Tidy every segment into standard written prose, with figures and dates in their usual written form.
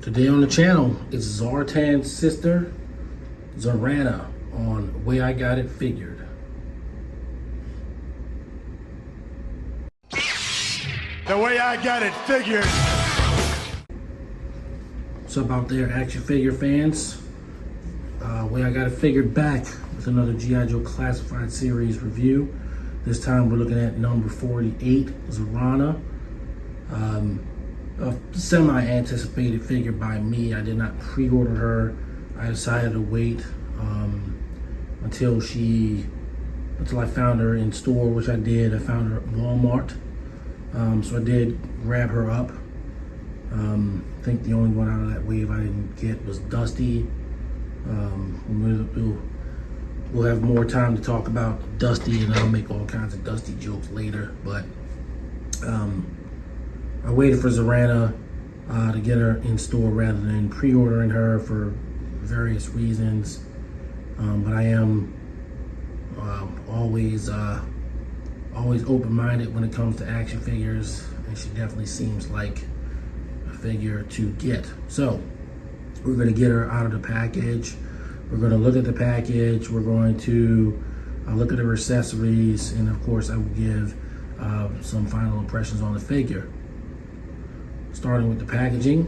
Today on the channel, it's Zartan's sister, Zarana, on Way I Got It Figured. The way I got it figured. What's up out there, action figure fans? Way I Got It Figured back with another G.I.Joe Classified Series review. This time we're looking at number 48, Zarana. A semi-anticipated figure by me. I did not pre-order her. I decided to wait until I found her in store, which I did. I found her at Walmart. So I did grab her up. I think the only one out of that wave I didn't get was Dusty. We'll have more time to talk about Dusty, and I'll make all kinds of Dusty jokes later. But I waited for Zarana to get her in store rather than pre-ordering her for various reasons. But I am always open-minded when it comes to action figures, and she definitely seems like a figure to get. So we're going to get her out of the package. We're going to look at the package. We're going to look at her accessories, and of course I will give some final impressions on the figure. Starting with the packaging,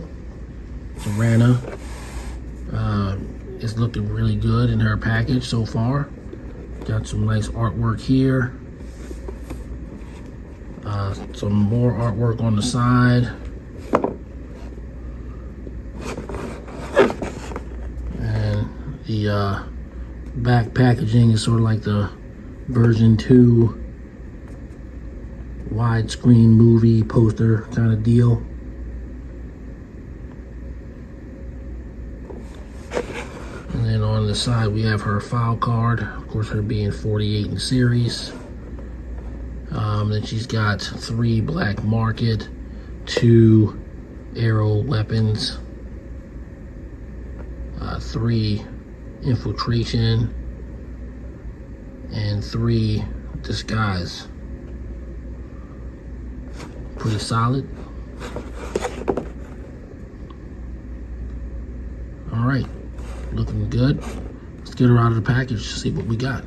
Zarana is looking really good in her package so far. Got some nice artwork here. Some more artwork on the side. And the back packaging is sort of like the version 2 widescreen movie poster kind of deal. And then on the side we have her file card, of course her being 48 in series. Then she's got 3 black market, 2 arrow weapons, 3 infiltration, and 3 disguise. Pretty solid. All right, looking good. Let's get her out of the package to see what we got.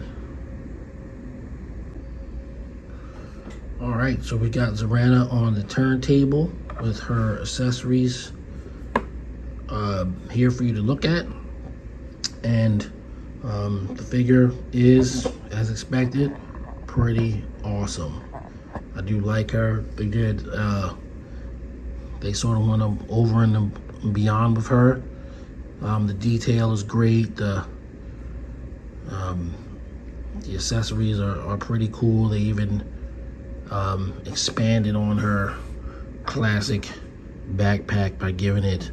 All right, so we got Zarana on the turntable with her accessories here for you to look at. And the figure is, as expected, pretty awesome. I do like her. They sort of went over and beyond with her. The detail is great. The accessories are pretty cool. They even expanded on her classic backpack by giving it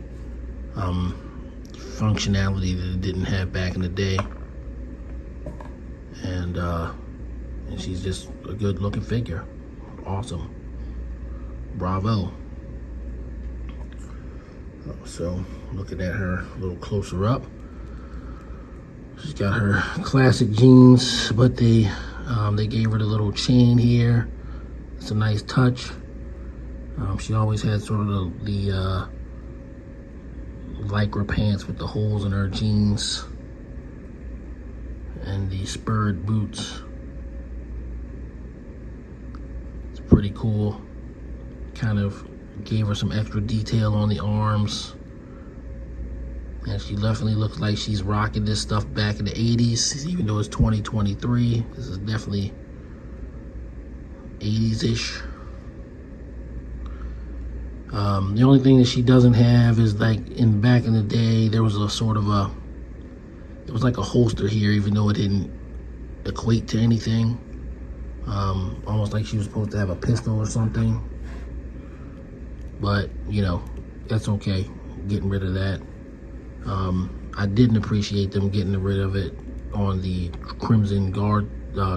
functionality that it didn't have back in the day. And she's just a good looking figure. Awesome. Bravo. So looking at her a little closer up, she's got her classic jeans, but they gave her the little chain here. It's a nice touch. She always had sort of the lycra pants with the holes in her jeans and the spurred boots. It's pretty cool. Kind of gave her some extra detail on the arms. And she definitely looks like she's rocking this stuff back in the 80s, even though it's 2023. This is definitely 80s-ish. The only thing that she doesn't have is, like, back in the day, there was a sort of it was like a holster here, even though it didn't equate to anything. Almost like she was supposed to have a pistol or something. But, you know, that's okay, getting rid of that. I didn't appreciate them getting rid of it on the Crimson Guard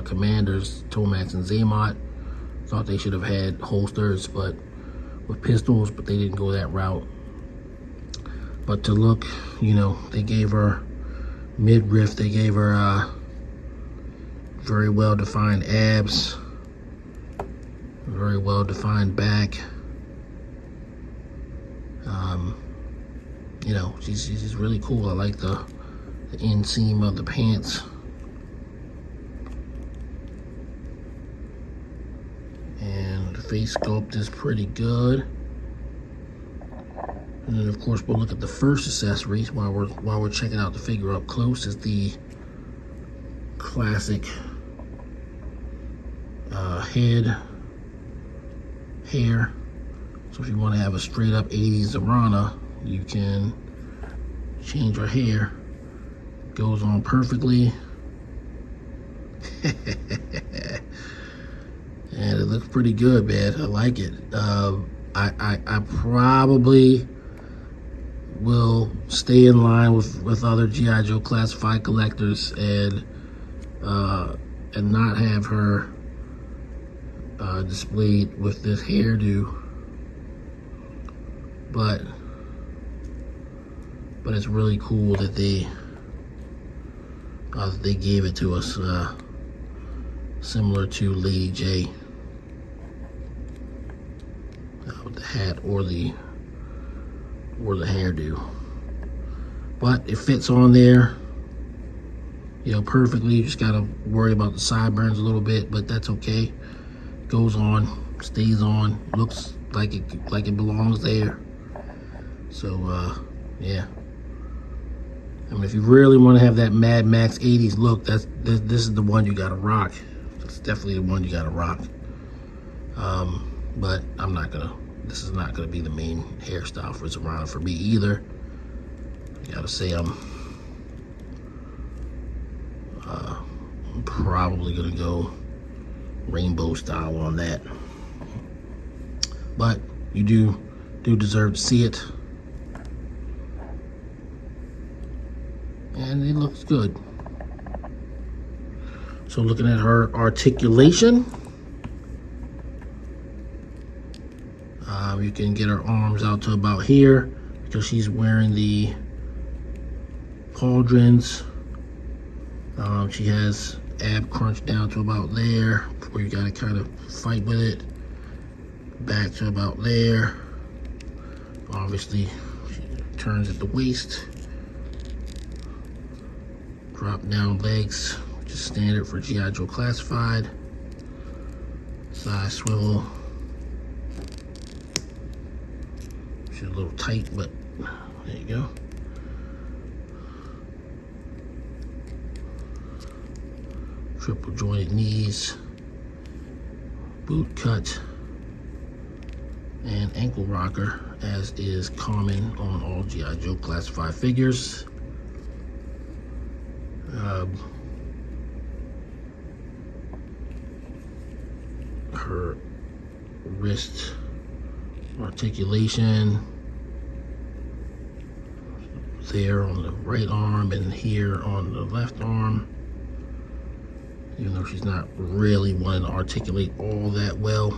commanders, Tomax and Zaymot. Thought they should have had holsters with pistols, but they didn't go that route. But to look, you know, they gave her midriff, they gave her very well defined abs, very well defined back. you know, she's just really cool. I like the inseam of the pants. And the face sculpt is pretty good. And then of course we'll look at the first accessories while we're checking out the figure up close. Is the classic hair. So if you want to have a straight up 80s Zarana, you can change her hair. Goes on perfectly. And it looks pretty good, man. I like it. I probably will stay in line with other G.I. Joe classified collectors and not have her displayed with this hairdo. But it's really cool that they gave it to us, similar to Lady J, with the hat or the hairdo. But it fits on there, you know, perfectly. You just gotta worry about the sideburns a little bit, but that's okay. Goes on, stays on, looks like it belongs there. So yeah. I mean, if you really want to have that Mad Max 80s look, this is the one you gotta rock. It's definitely the one you gotta rock. But this is not gonna be the main hairstyle for Zarana for me either. I gotta say I'm probably gonna go rainbow style on that. But you do deserve to see it. And it looks good. So looking at her articulation, you can get her arms out to about here because she's wearing the pauldrons. She has ab crunch down to about there, where you gotta kind of fight with it. Back to about there. Obviously, she turns at the waist. Drop down legs, which is standard for G.I. Joe classified. Side swivel. She's a little tight, but there you go. Triple jointed knees, boot cut, and ankle rocker, as is common on all G.I. Joe classified figures. Her wrist articulation there on the right arm and here on the left arm, even though she's not really wanting to articulate all that well.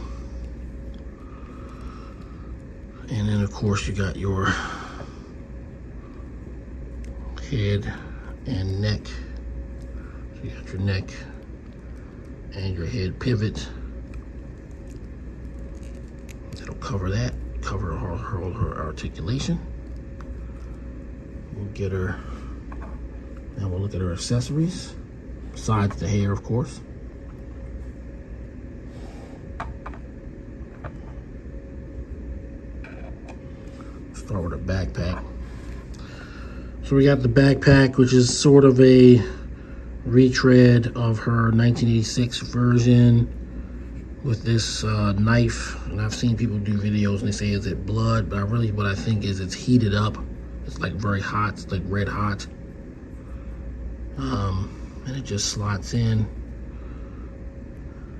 And then of course you got your head and neck. So you got your neck and your head pivot. That'll cover that, cover her articulation. We'll get her, and we'll look at her accessories, besides the hair, of course. Start with her backpack. So we got the backpack, which is sort of a retread of her 1986 version with this knife. And I've seen people do videos and they say, is it blood? But what I think is it's heated up. It's like very hot, it's like red hot. And it just slots in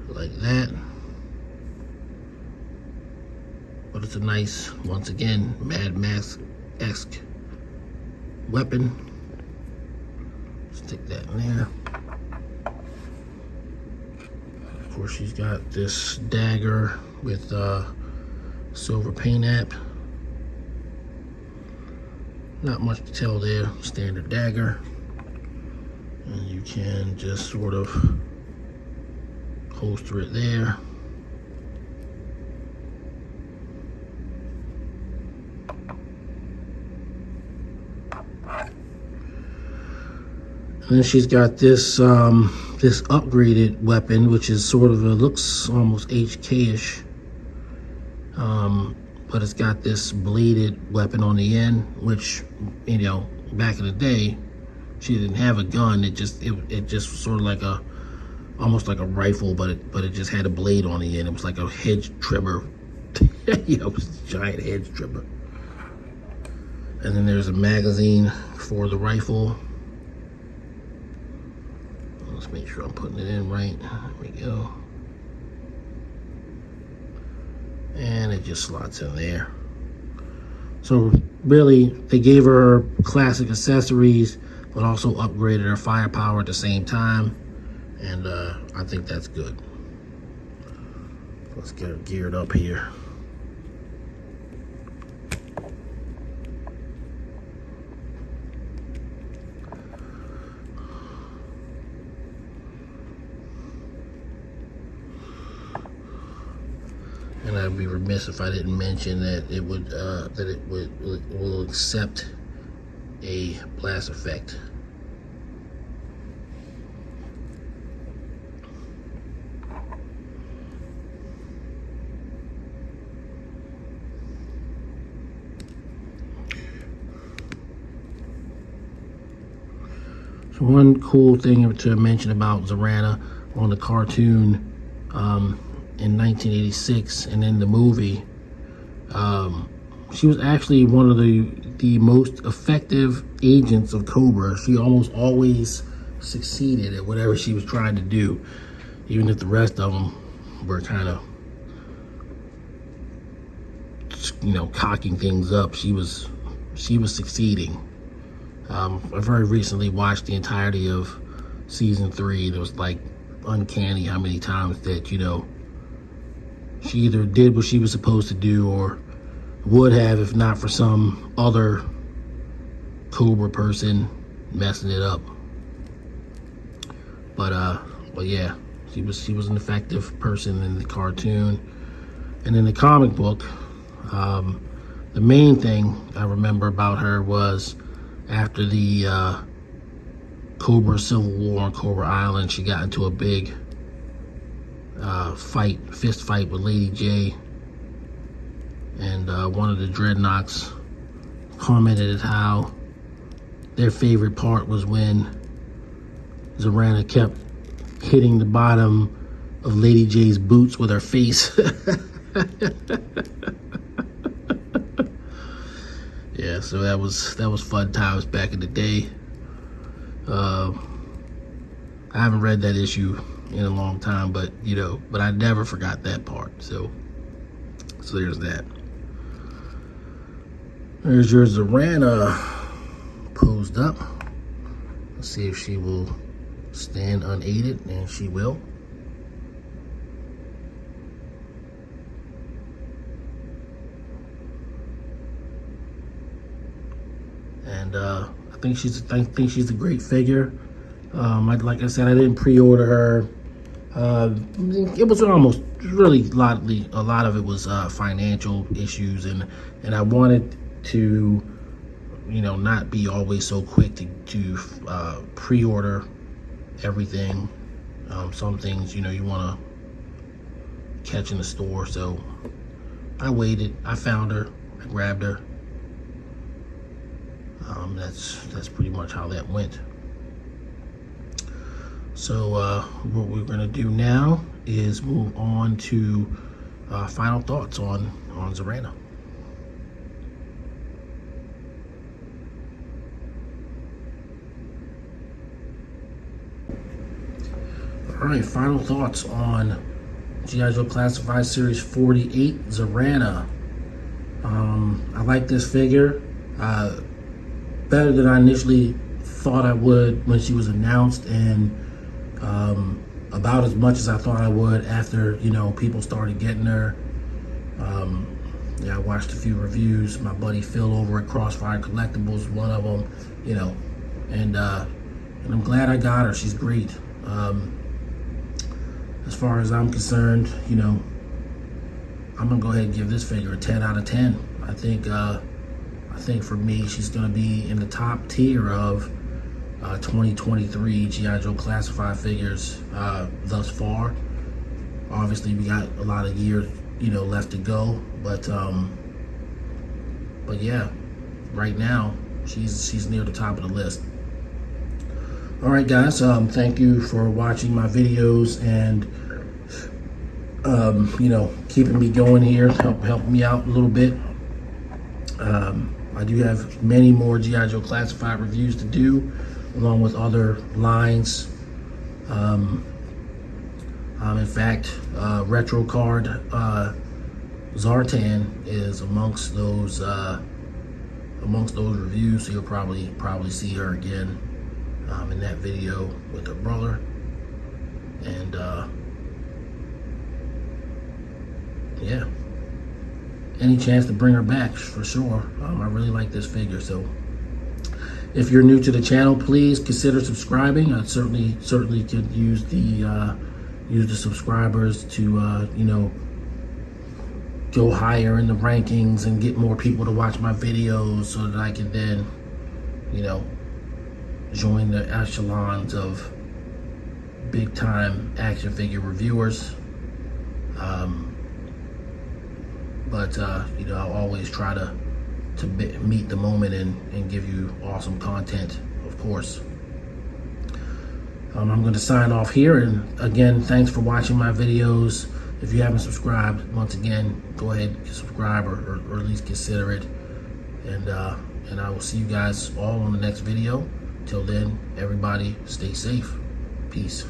like that. But it's a nice, once again, Mad Max-esque weapon. Stick that in there. Of course, she's got this dagger with silver paint app. Not much to tell there, standard dagger. And you can just sort of holster it there. And then she's got this this upgraded weapon, which is sort of looks almost HK-ish, but it's got this bladed weapon on the end, which, you know, back in the day, she didn't have a gun. It just sort of like almost like a rifle, but it just had a blade on the end. It was like a hedge trimmer. You know, it was a giant hedge trimmer. And then there's a magazine for the rifle. Let's make sure I'm putting it in right. There we go. And it just slots in there. So really, they gave her classic accessories, but also upgraded her firepower at the same time. And I think that's good. Let's get her geared up here. And I'd be remiss if I didn't mention that it will accept a blast effect. So one cool thing to mention about Zarana on the cartoon in 1986 and in the movie, she was actually one of the most effective agents of Cobra. She almost always succeeded at whatever she was trying to do, even if the rest of them were kind of, you know, cocking things up. She was succeeding. I very recently watched the entirety of season 3. It was like uncanny how many times that, you know, she either did what she was supposed to do or would have if not for some other Cobra person messing it up. But yeah, she was an effective person in the cartoon. And in the comic book, the main thing I remember about her was after the Cobra Civil War on Cobra Island, she got into a big fist fight with Lady J, and one of the Dreadnoks commented at how their favorite part was when Zarana kept hitting the bottom of Lady J's boots with her face. Yeah, so that was fun times back in the day. I haven't read that issue in a long time, but you know, but I never forgot that part. So there's that. There's your Zarana posed up. Let's see if she will stand unaided, and she will. And I think she's a great figure. Like I said, I didn't pre-order her. It was almost really a lot of it was financial issues, and I wanted to, you know, not be always so quick to pre-order everything. Some things, you know, you want to catch in the store, so I waited. I found her. I grabbed her. That's pretty much how that went. So what we're gonna do now is move on to final thoughts on Zarana. All right, final thoughts on G.I.Joe Classified Series 48, Zarana. I like this figure. Better than I initially thought I would when she was announced, and about as much as I thought I would after, you know, people started getting her. Yeah, I watched a few reviews. My buddy Phil over at Crossfire Collectibles, one of them, you know, and I'm glad I got her. She's great. As far as I'm concerned, you know, I'm gonna go ahead and give this figure a 10 out of 10. I think for me, she's gonna be in the top tier of 2023 G.I. Joe classified figures thus far. Obviously, we got a lot of years, left to go, but yeah, right now she's near the top of the list. All right, guys, thank you for watching my videos and keeping me going here, helping me out a little bit. I do have many more G.I. Joe classified reviews to do, along with other lines. In fact, retro card Zartan is amongst those reviews, so you'll probably see her again in that video with her brother. And yeah, any chance to bring her back for sure. I really like this figure, so if you're new to the channel, please consider subscribing. I certainly could use the subscribers to go higher in the rankings and get more people to watch my videos, so that I can then join the echelons of big time action figure reviewers. But I'll always try to meet the moment and give you awesome content, of course. I'm going to sign off here, and again, thanks for watching my videos. If you haven't subscribed, once again, go ahead and subscribe, or at least consider it. And I will see you guys all on the next video. Till then, everybody stay safe. Peace.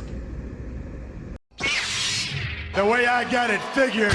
The way I got it figured.